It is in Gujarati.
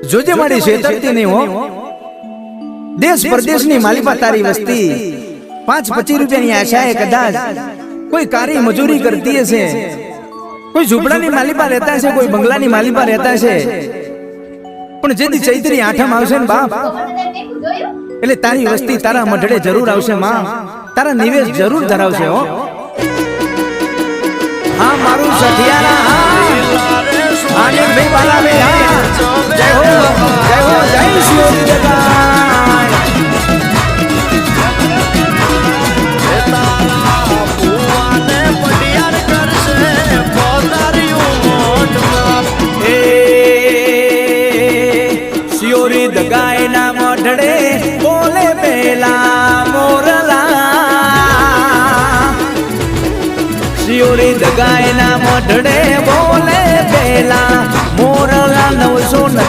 જોજે મારી છેતરતી નહીં હો. દેશ પરદેશની માલિપા તારી વસ્તી 5-25 રૂપિયાની આશાએ કદાચ કોઈ કારી મજૂરી કરતી હશે, કોઈ ઝૂંપડાની માલિપા રહેતા છે, કોઈ બંગલાની માલિપા રહેતા છે, પણ જેથી ચૈત્રી આઠમ આવશે ને બાપ એટલે તારી વસ્તી તારા મઢડે જરૂર આવશે માં, તારા નિવેશ જરૂર ધરાવશે હો. હા મારું સઠિયારા આનંદભાઈ બાલાવે જય હો જય હો જય શિવજી જગાય. શિયોરી દગાય ના મઢડે બોલે પેલા મોરલા, શિયોરી દગાય ના મઢડે બોલે પેલા મોરલા 900